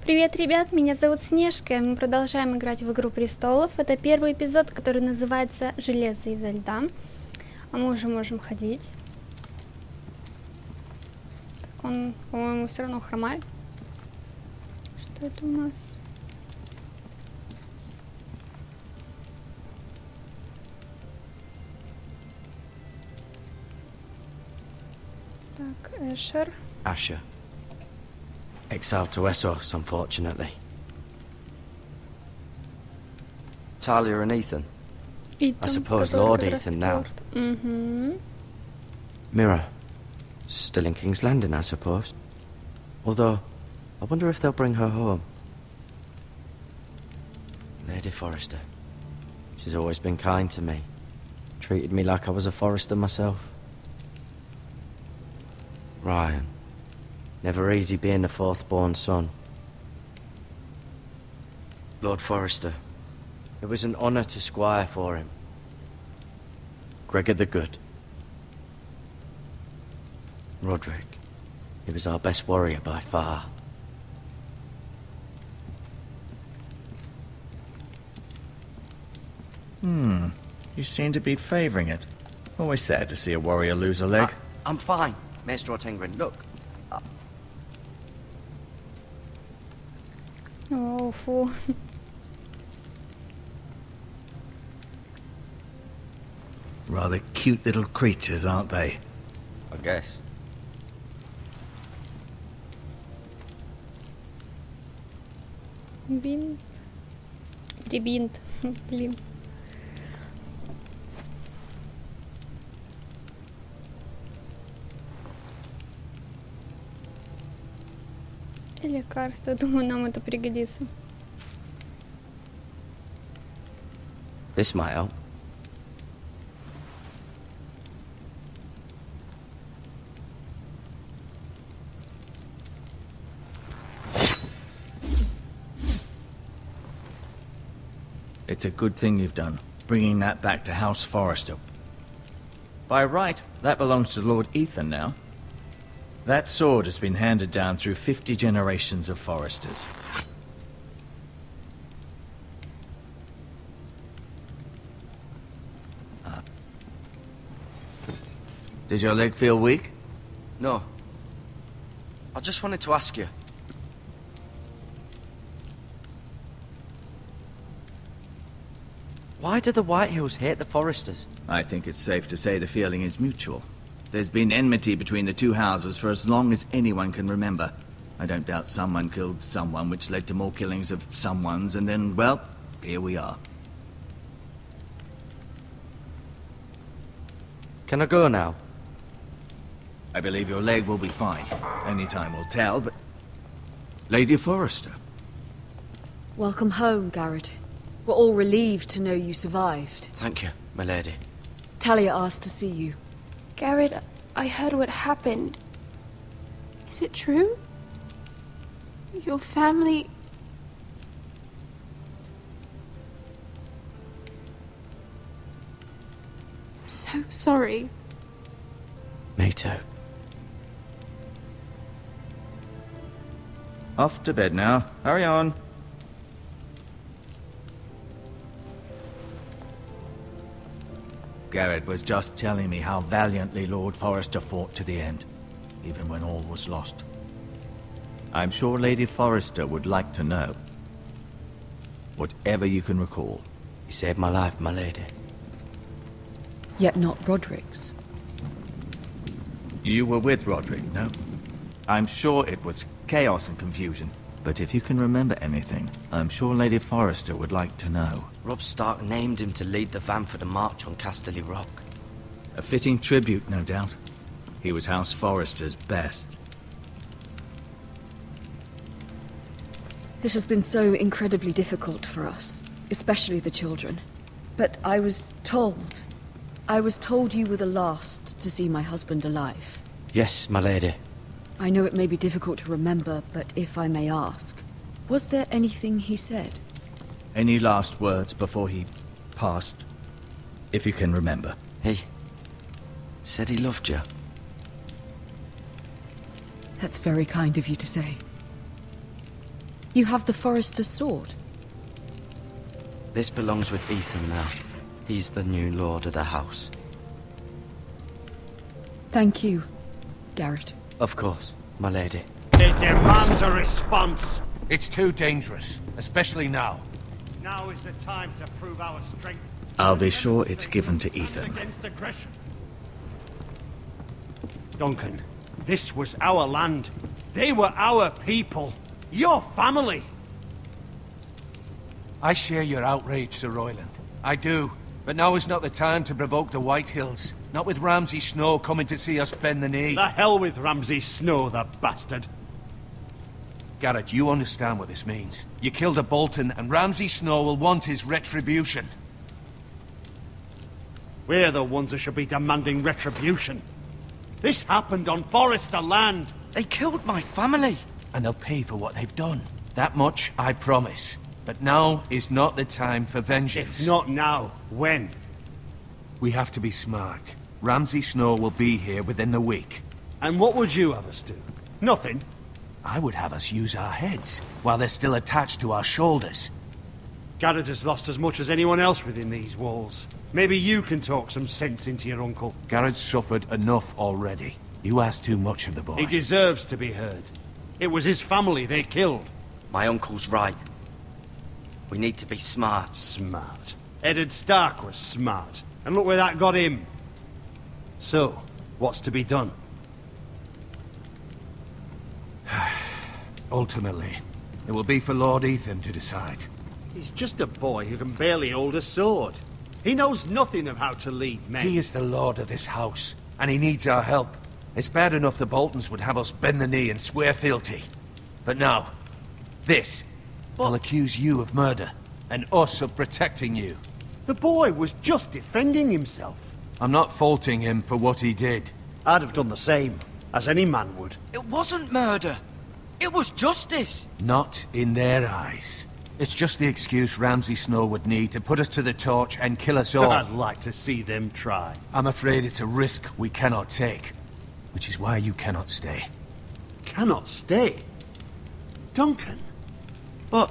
Привет, ребят, меня зовут Снежка, и мы продолжаем играть в Игру Престолов. Это первый эпизод, который называется «Железо из льда». А мы уже можем ходить. Так, он, по-моему, все равно хромает. Что это у нас? Так, Эшер. Asher. Exiled to Essos, unfortunately. Talia and Ethan. I suppose Lord Ethan now. Mira. Still in King's Landing, I suppose. Although, I wonder if they'll bring her home. Lady Forrester. She's always been kind to me. Treated me like I was a Forrester myself. Ryan. Never easy being the fourth-born son. Lord Forrester. It was an honour to squire for him. Gregor the Good. Roderick. He was our best warrior by far. You seem to be favouring it. Always sad to see a warrior lose a leg. I'm fine, Maester Ortengrin. Look. О, фу. Rather cute little creatures, aren't they? I guess. Бинт. Трибинт. Блин. Лекарство. Думаю, нам это пригодится. This might help. It's a good thing you've done, bringing that back to House Forrester. By right, that belongs to Lord Ethan now. That sword has been handed down through 50 generations of Forresters. Did your leg feel weak? No. I just wanted to ask you. Why do the Whitehills hate the Forresters? I think it's safe to say the feeling is mutual. There's been enmity between the two houses for as long as anyone can remember. I don't doubt someone killed someone, which led to more killings of someones, and then, well, here we are. Can I go now? I believe your leg will be fine. Only time will tell, but... Lady Forrester. Welcome home, Garrett. We're all relieved to know you survived. Thank you, my lady. Talia asked to see you. Garrett, I heard what happened. Is it true? Your family... I'm so sorry. Me too. Off to bed now. Hurry on. Garrett was just telling me how valiantly Lord Forrester fought to the end, even when all was lost. I'm sure Lady Forrester would like to know. Whatever you can recall. You saved my life, my lady. Yet not Roderick's. You were with Roderick, no? I'm sure it was chaos and confusion. But if you can remember anything, I'm sure Lady Forrester would like to know. Robb Stark named him to lead the van for the march on Casterly Rock. A fitting tribute, no doubt. He was House Forrester's best. This has been so incredibly difficult for us, especially the children. But I was told you were the last to see my husband alive. Yes, my lady. I know it may be difficult to remember, but if I may ask, was there anything he said? Any last words before he passed? If you can remember. He said he loved you. That's very kind of you to say. You have the Forester's sword. This belongs with Ethan now. He's the new lord of the house. Thank you, Garrett. Of course, my lady. It demands a response. It's too dangerous, especially now. Now is the time to prove our strength. I'll be sure it's given to Ethan. Against aggression. Duncan, this was our land. They were our people. Your family. I share your outrage, Sir Royland. I do. But now is not the time to provoke the Whitehills. Not with Ramsay Snow coming to see us bend the knee. The hell with Ramsay Snow, the bastard. Garrett, you understand what this means. You killed a Bolton, and Ramsay Snow will want his retribution. We're the ones that should be demanding retribution. This happened on Forester land. They killed my family. And they'll pay for what they've done. That much, I promise. But now is not the time for vengeance. If not now, when? We have to be smart. Ramsay Snow will be here within the week. And what would you have us do? Nothing? I would have us use our heads, while they're still attached to our shoulders. Garrett has lost as much as anyone else within these walls. Maybe you can talk some sense into your uncle. Garrett's suffered enough already. You ask too much of the boy. He deserves to be heard. It was his family they killed. My uncle's right. We need to be smart. Smart. Eddard Stark was smart. And look where that got him. So, what's to be done? Ultimately, it will be for Lord Ethan to decide. He's just a boy who can barely hold a sword. He knows nothing of how to lead men. He is the lord of this house, and he needs our help. It's bad enough the Boltons would have us bend the knee and swear fealty. But now, this. I'll accuse you of murder, and us of protecting you. The boy was just defending himself. I'm not faulting him for what he did. I'd have done the same, as any man would. It wasn't murder. It was justice. Not in their eyes. It's just the excuse Ramsay Snow would need to put us to the torch and kill us all. I'd like to see them try. I'm afraid it's a risk we cannot take, which is why you cannot stay. Cannot stay? Duncan? But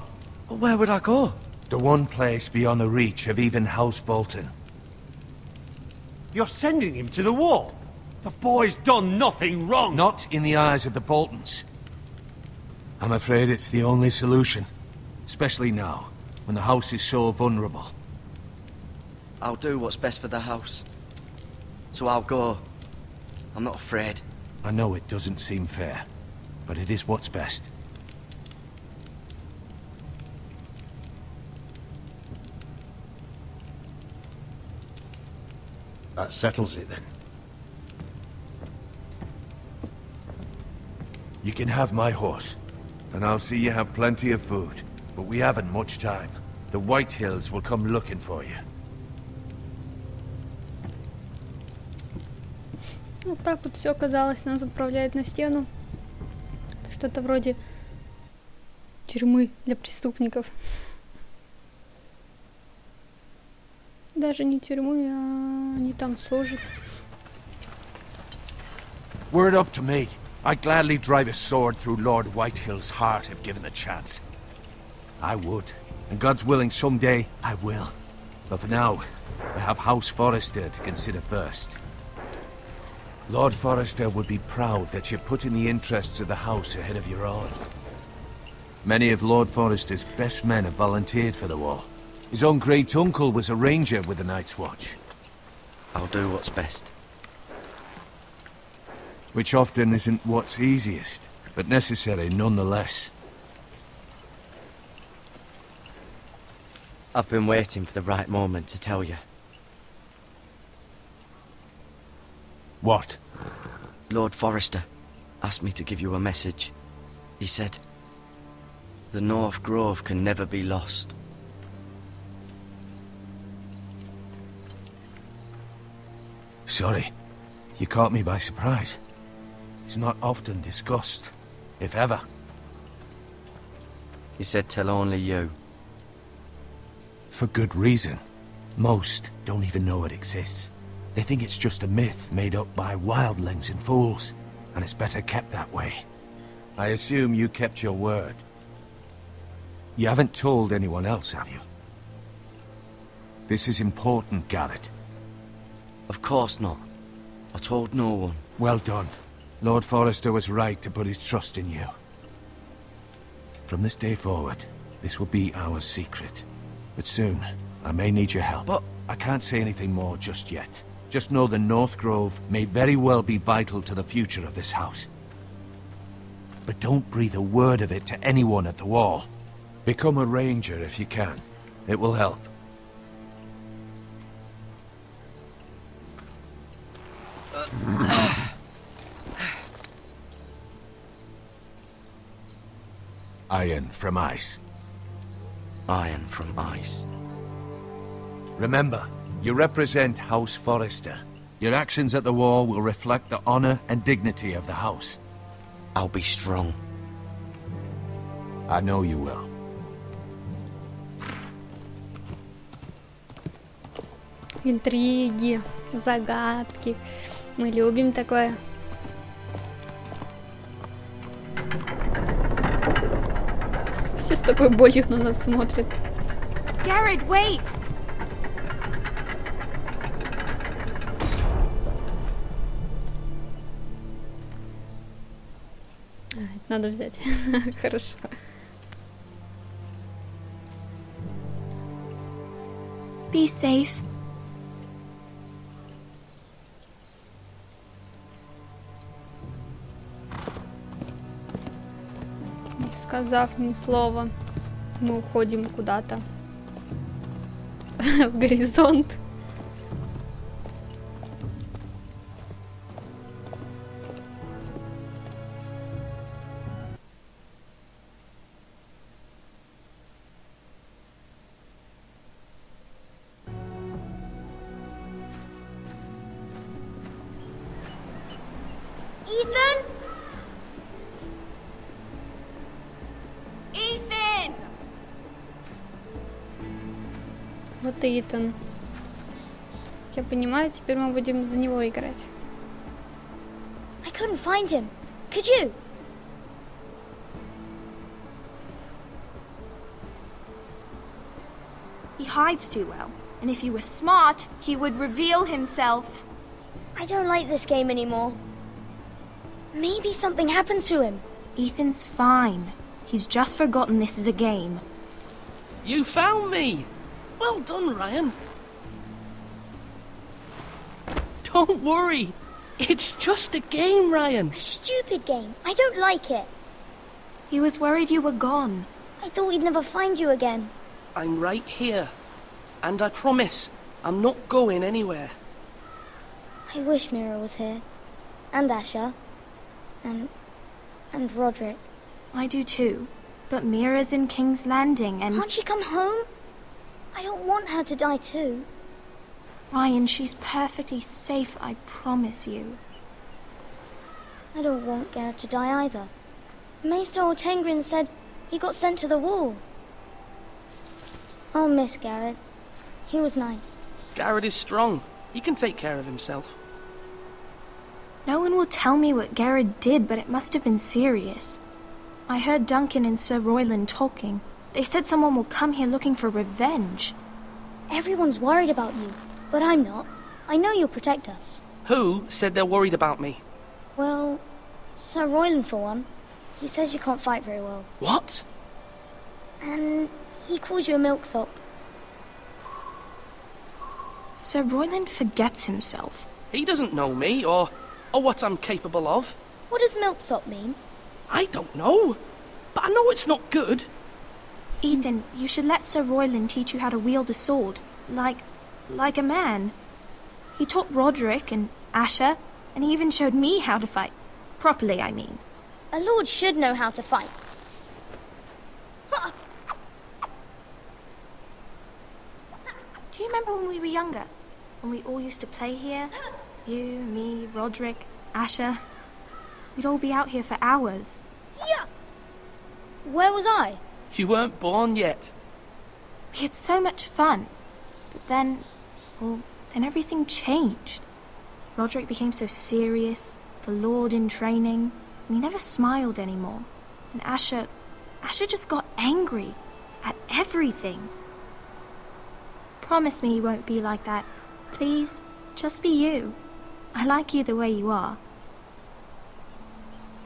where would I go? The one place beyond the reach of even House Bolton. You're sending him to the wall? The boy's done nothing wrong! Not in the eyes of the Boltons. I'm afraid it's the only solution. Especially now, when the house is so vulnerable. I'll do what's best for the house. So I'll go. I'm not afraid. I know it doesn't seem fair, but it is what's best. That settles it then. You can have my horse, and I'll see you have plenty of food. But we haven't much time. The Whitehills will come looking for you. Вот так вот все оказалось. Нас отправляют на стену. Что-то вроде тюрьмы для преступников. Даже не тюрьмы, а они там служат. Were it up to me, I'd gladly drive a sword through Lord Whitehill's heart if given the chance. I would. And God's willing, someday I will. But for now, I have House Forester to consider first. Lord Forester would be proud that you're putting the interests of the house ahead of your own. Many of Lord Forester's best men have volunteered for the war. His own great-uncle was a ranger with the Night's Watch. I'll do what's best. Which often isn't what's easiest, but necessary nonetheless. I've been waiting for the right moment to tell you. What? Lord Forester asked me to give you a message. He said, the North Grove can never be lost. Sorry. You caught me by surprise. It's not often discussed, if ever. He said tell only you. For good reason. Most don't even know it exists. They think it's just a myth made up by wildlings and fools, and it's better kept that way. I assume you kept your word. You haven't told anyone else, have you? This is important, Garrett. Of course not. I told no one. Well done. Lord Forrester was right to put his trust in you. From this day forward, this will be our secret. But soon, I may need your help. But I can't say anything more just yet. Just know the North Grove may very well be vital to the future of this house. But don't breathe a word of it to anyone at the wall. Become a ranger if you can. It will help. Iron from ice. Iron from ice. Remember, you represent House Forrester. Your actions at the wall will reflect the honor and dignity of the house. I'll be strong. I know you will. Интриги, загадки. Мы любим такое. Все с такой болью на нас смотрят. Garrett, wait! Это надо взять. Хорошо. Be safe. Не сказав ни слова, мы уходим куда-то в горизонт. Ethan? Ethan! Вот и Итан. Как я понимаю, теперь мы будем за него играть. I couldn't find him. Could you? He hides too well, and if he were smart, he would reveal himself. I don't like this game anymore. Maybe something happened to him. Ethan's fine. He's just forgotten this is a game. You found me! Well done, Ryan. Don't worry. It's just a game, Ryan. A stupid game. I don't like it. He was worried you were gone. I thought we'd never find you again. I'm right here. And I promise, I'm not going anywhere. I wish Mira was here. And Asher. And Roderick. I do too. But Mira's in King's Landing and... Can't she come home? I don't want her to die too. Ryan, she's perfectly safe, I promise you. I don't want Garrett to die either. Maester Ortengrin said he got sent to the wall. I'll miss Garrett. He was nice. Garrett is strong. He can take care of himself. No one will tell me what Garrett did, but it must have been serious. I heard Duncan and Sir Royland talking. They said someone will come here looking for revenge. Everyone's worried about you, but I'm not. I know you'll protect us. Who said they're worried about me? Well, Sir Royland for one. He says you can't fight very well. What? And he calls you a milksop. Sir Royland forgets himself. He doesn't know me, or what I'm capable of. What does milksop mean? I don't know, but I know it's not good. Ethan, you should let Sir Royland teach you how to wield a sword, like a man. He taught Roderick and Asher, and he even showed me how to fight. Properly, I mean. A lord should know how to fight. Do you remember when we were younger? When we all used to play here? You, me, Roderick, Asher. We'd all be out here for hours. Yeah! Where was I? You weren't born yet. We had so much fun. But then, well, then everything changed. Roderick became so serious, the Lord in training, and he never smiled anymore. And Asher just got angry. at everything. Promise me you won't be like that. Please, just be you. I like you the way you are.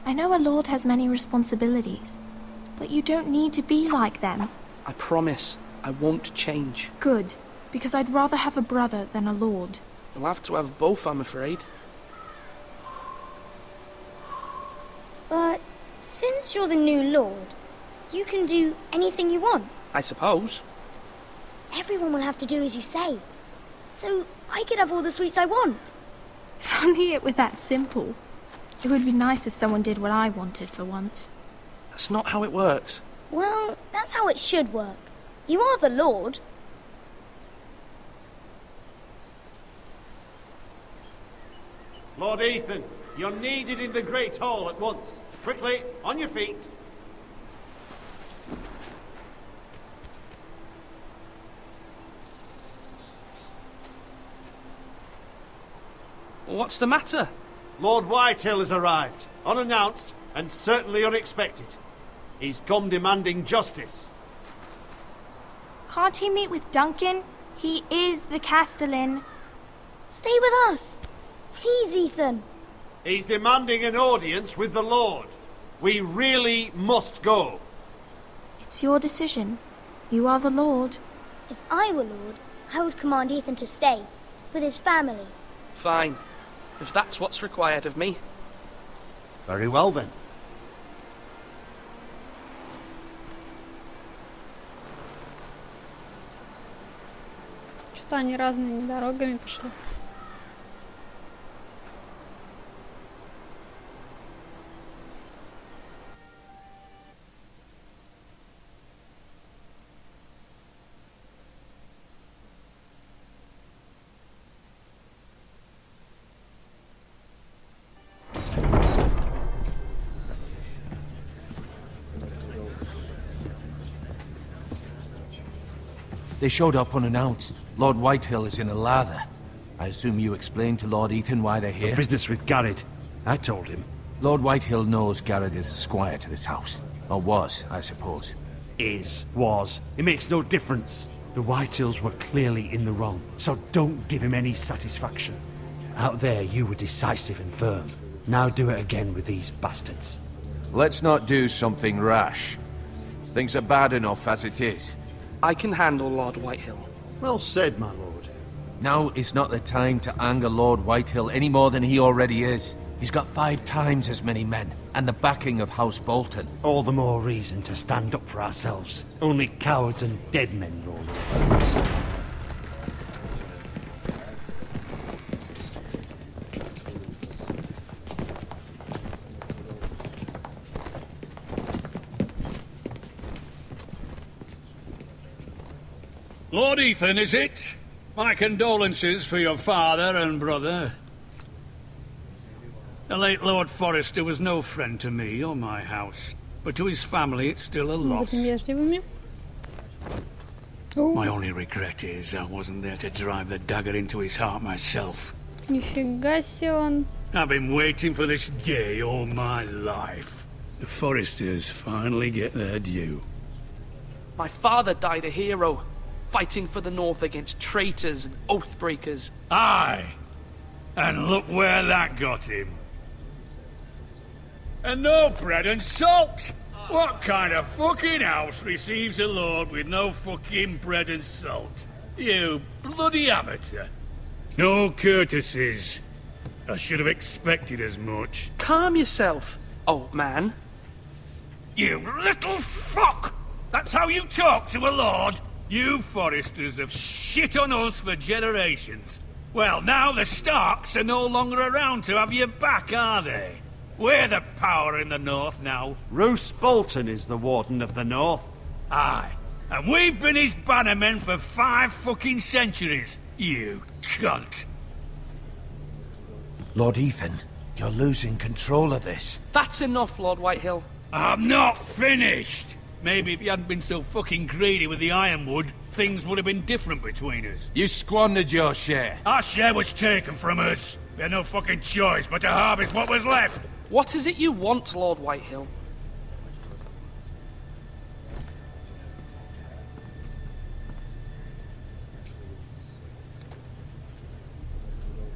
I know a lord has many responsibilities, but you don't need to be like them. I promise I won't change. Good, because I'd rather have a brother than a lord. You'll have to have both, I'm afraid. But since you're the new lord, you can do anything you want. I suppose. Everyone will have to do as you say. So I could have all the sweets I want. If only it were that simple. It would be nice if someone did what I wanted for once. That's not how it works. Well, that's how it should work. You are the lord. Lord Ethan, you're needed in the Great Hall at once. Quickly, on your feet. What's the matter? Lord Whitehill has arrived, unannounced and certainly unexpected. He's come demanding justice. Can't he meet with Duncan? He is the Castellan. Stay with us. Please, Ethan. He's demanding an audience with the Lord. We really must go. It's your decision. You are the Lord. If I were lord, I would command Ethan to stay, with his family. Fine. If that's what's required of me. Very well then. Что-то они разными дорогами пошли. They showed up unannounced. Lord Whitehill is in a lather. I assume you explained to Lord Ethan why they're here? Business with Garrett. I told him. Lord Whitehill knows Garrett is a squire to this house. Or was, I suppose. Was. It makes no difference. The Whitehills were clearly in the wrong, so don't give him any satisfaction. Out there, you were decisive and firm. Now do it again with these bastards. Let's not do something rash. Things are bad enough as it is. I can handle Lord Whitehill. Well said, my lord. Now is not the time to anger Lord Whitehill any more than he already is. He's got 5 times as many men, and the backing of House Bolton. All the more reason to stand up for ourselves. Only cowards and dead men roll over. Lord Ethan, is it? My condolences for your father and brother. The late Lord Forrester was no friend to me or my house, but to his family it's still a loss. My only regret is I wasn't there to drive the dagger into his heart myself. Нифига себе он. I've been waiting for this day all my life. The Forresters finally get their due. My father died a hero, fighting for the North against traitors and oathbreakers. Aye, and look where that got him. And no bread and salt! What kind of fucking house receives a lord with no fucking bread and salt? You bloody amateur. No courtesies. I should have expected as much. Calm yourself, old man. You little fuck! That's how you talk to a lord? You Forresters have shit on us for generations. Well, now the Starks are no longer around to have your back, are they? We're the power in the North now. Roose Bolton is the Warden of the North. Aye, and we've been his bannermen for 5 fucking centuries, you cunt. Lord Ethan, you're losing control of this. That's enough, Lord Whitehill. I'm not finished. Maybe if you hadn't been so fucking greedy with the ironwood, things would have been different between us. You squandered your share. Our share was taken from us. We had no fucking choice but to harvest what was left. What is it you want, Lord Whitehill?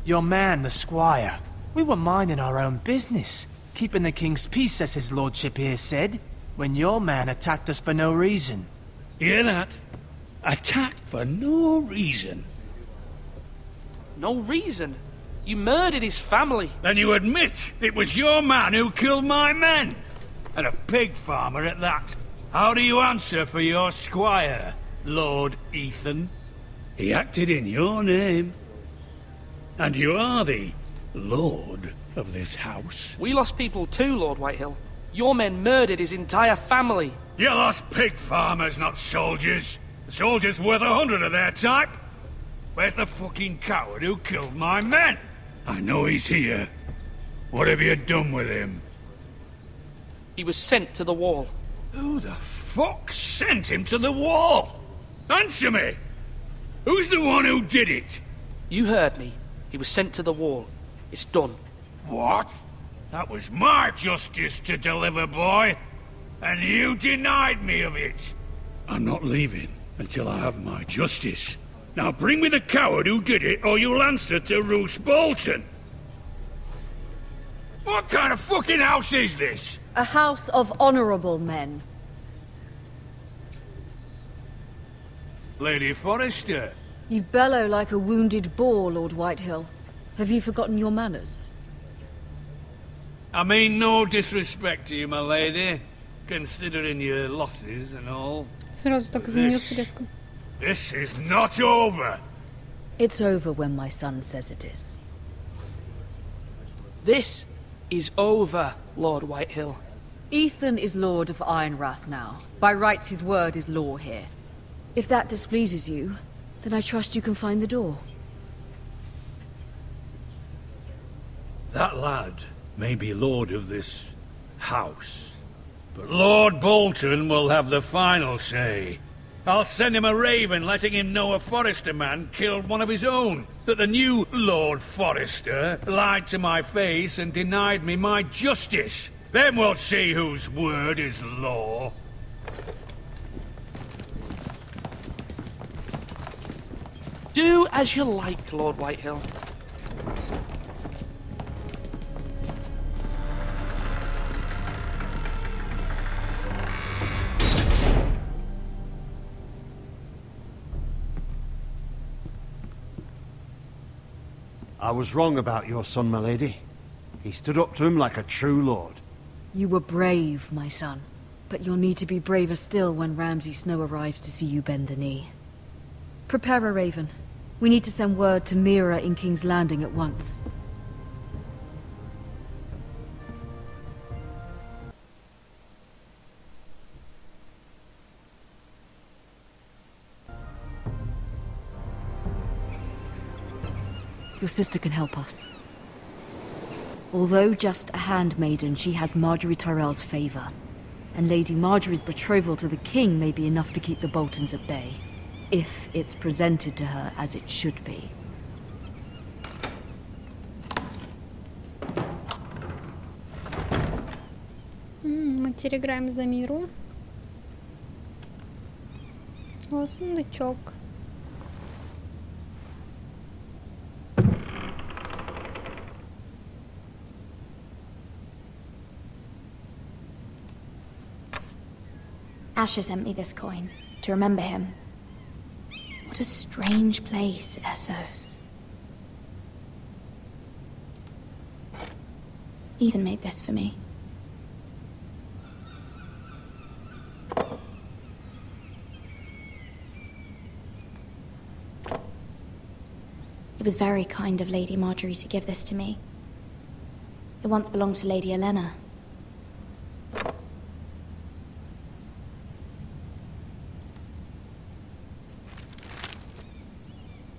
Your man, the squire. We were minding our own business, keeping the king's peace, as his lordship here said, when your man attacked us for no reason. Hear that? Attacked for no reason. No reason? You murdered his family. Then you admit it was your man who killed my men. And a pig farmer at that. How do you answer for your squire, Lord Ethan? He acted in your name. And you are the lord of this house. We lost people too, Lord Whitehill. Your men murdered his entire family. You lost pig farmers, not soldiers. The soldiers worth 100 of their type. Where's the fucking coward who killed my men? I know he's here. What have you done with him? He was sent to the wall. Who the fuck sent him to the wall? Answer me! Who's the one who did it? You heard me. He was sent to the wall. It's done. What? That was my justice to deliver, boy. And you denied me of it. I'm not leaving until I have my justice. Now bring me the coward who did it, or you'll answer to Roose Bolton. What kind of fucking house is this? A house of honorable men. Lady Forrester. You bellow like a wounded boar, Lord Whitehill. Have you forgotten your manners? I mean no disrespect to you, my lady, considering your losses and all. Сразу так изменился резко. This is not over. It's over when my son says it is. This is over, Lord Whitehill. Ethan is Lord of Ironrath now. By rights, his word is law here. If that displeases you, then I trust you can find the door. That lad may be lord of this house, but Lord Bolton will have the final say. I'll send him a raven letting him know a Forrester man killed one of his own, that the new Lord Forrester lied to my face and denied me my justice. Then we'll see whose word is law. Do as you like, Lord Whitehill. I was wrong about your son, my lady. He stood up to him like a true lord. You were brave, my son. But you'll need to be braver still when Ramsay Snow arrives to see you bend the knee. Prepare a raven. We need to send word to Mira in King's Landing at once. Your sister can help us. Although just a handmaiden, she has Marjorie Tyrell's favor. And Lady Marjorie's betrothal to the king may be enough to keep the Boltons at bay. If it's presented to her as it should be. Мы теперь играем за Миру. О, сундучок. Asher sent me this coin, to remember him. What a strange place, Essos. Ethan made this for me. It was very kind of Lady Marjorie to give this to me. It once belonged to Lady Elena.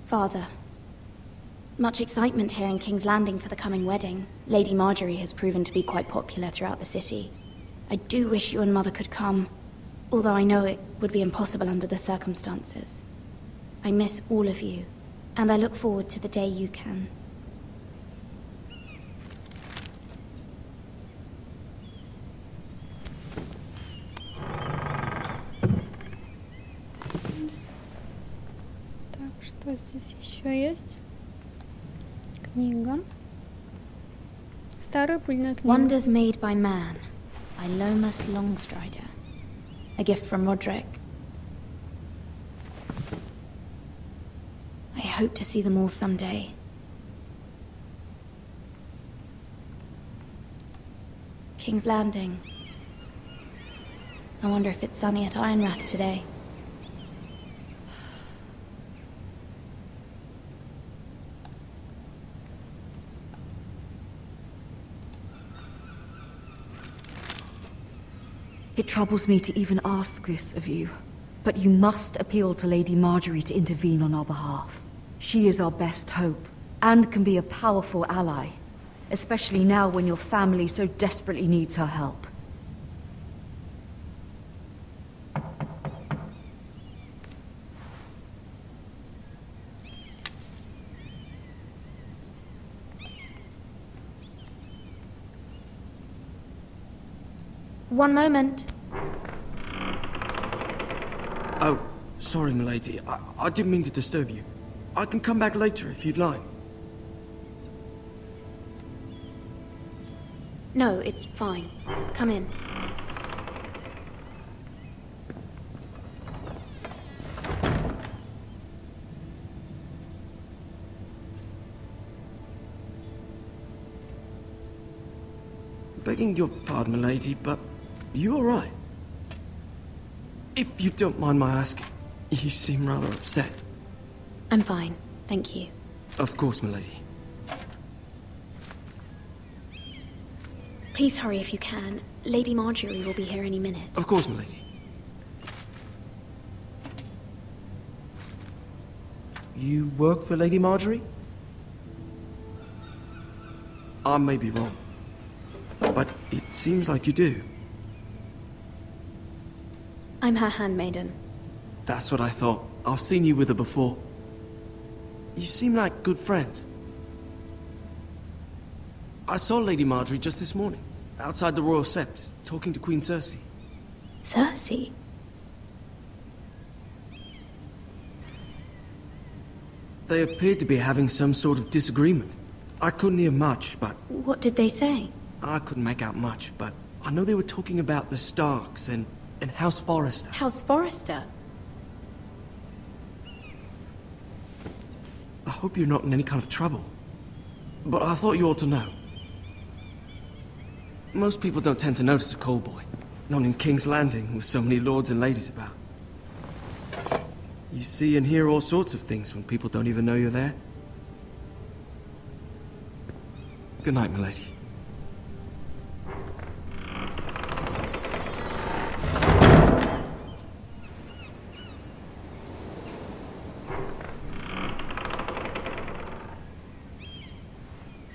Father, much excitement here in King's Landing for the coming wedding. Lady Marjorie has proven to be quite popular throughout the city. I do wish you and Mother could come, although I know it would be impossible under the circumstances. I miss all of you, and I look forward to the day you can. Что здесь еще есть? Книга. Старая пыльная книга. Wonders Made by Man by Lomas Longstrider. A gift from Roderick. I hope to see them all someday. King's Landing. I wonder if it's sunny at Ironrath today. It troubles me to even ask this of you, but you must appeal to Lady Marjorie to intervene on our behalf. She is our best hope, and can be a powerful ally, especially now when your family so desperately needs her help. One moment. Oh, sorry, milady. I didn't mean to disturb you. I can come back later if you'd like. No, it's fine. Come in. Begging your pardon, milady, but you all right? If you don't mind my asking, you seem rather upset. I'm fine, thank you. Of course, milady. Please hurry if you can. Lady Marjorie will be here any minute. Of course, milady. You work for Lady Marjorie? I may be wrong, but it seems like you do. I'm her handmaiden. That's what I thought. I've seen you with her before. You seem like good friends. I saw Lady Marjorie just this morning, outside the Royal Sept, talking to Queen Cersei. Cersei? They appeared to be having some sort of disagreement. I couldn't hear much, but... What did they say? I couldn't make out much, but I know they were talking about the Starks and House Forrester. House Forrester? I hope you're not in any kind of trouble. But I thought you ought to know. Most people don't tend to notice a callboy. Not in King's Landing, with so many lords and ladies about. You see and hear all sorts of things when people don't even know you're there. Good night, milady.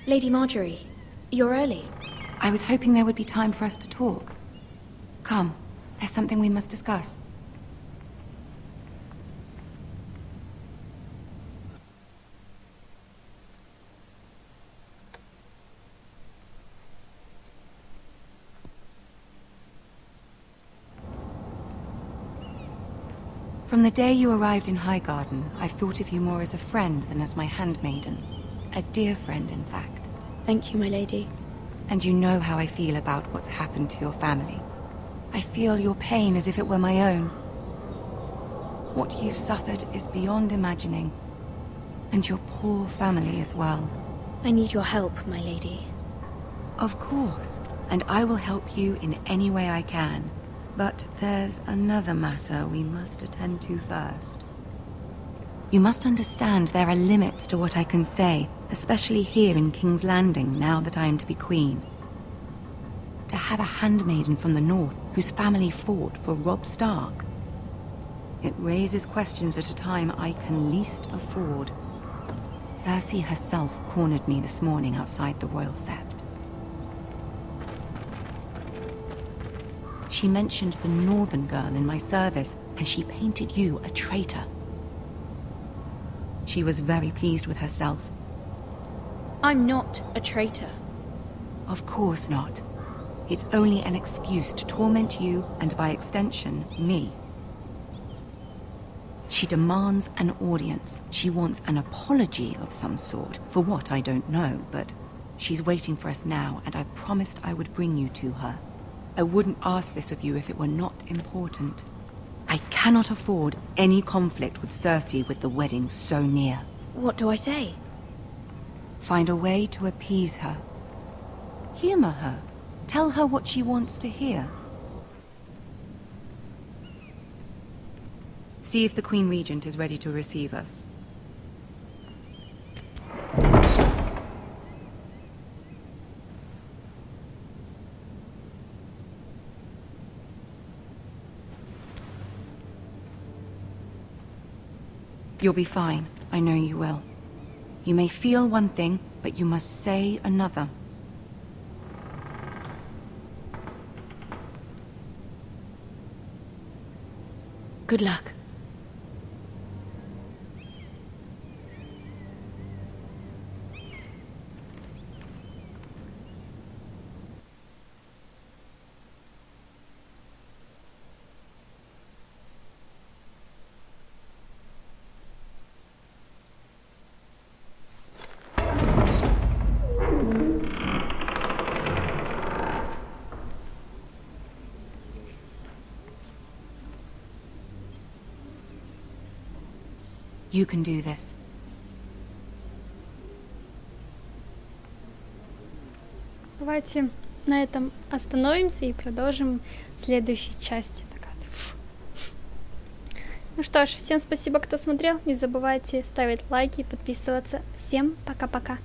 Lady Marjorie, you're early. I was hoping there would be time for us to talk. Come, there's something we must discuss. From the day you arrived in Highgarden, I've thought of you more as a friend than as my handmaiden. A dear friend, in fact. Thank you, my lady. And you know how I feel about what's happened to your family. I feel your pain as if it were my own. What you've suffered is beyond imagining. And your poor family as well. I need your help, my lady. Of course, and I will help you in any way I can. But there's another matter we must attend to first. You must understand there are limits to what I can say, especially here in King's Landing, now that I am to be queen. To have a handmaiden from the north whose family fought for Robb Stark. It raises questions at a time I can least afford. Cersei herself cornered me this morning outside the Royal Sept. She mentioned the northern girl in my service, and she painted you a traitor. She was very pleased with herself. I'm not a traitor. Of course not. It's only an excuse to torment you, and by extension, me. She She demands an audience. She wants an apology of some sort. For what, I don't know, but she's waiting for us now, and I promised I would bring you to her. I wouldn't ask this of you if it were not important. I cannot afford any conflict with Cersei with the wedding so near. What do I say? Find a way to appease her. Humor her. Tell her what she wants to hear. See if the Queen Regent is ready to receive us. You'll be fine. I know you will. You may feel one thing, but you must say another. Good luck. You can do this. Давайте на этом остановимся и продолжим в следующей части. Ну что ж, всем спасибо, кто смотрел. Не забывайте ставить лайки, подписываться. Всем пока-пока.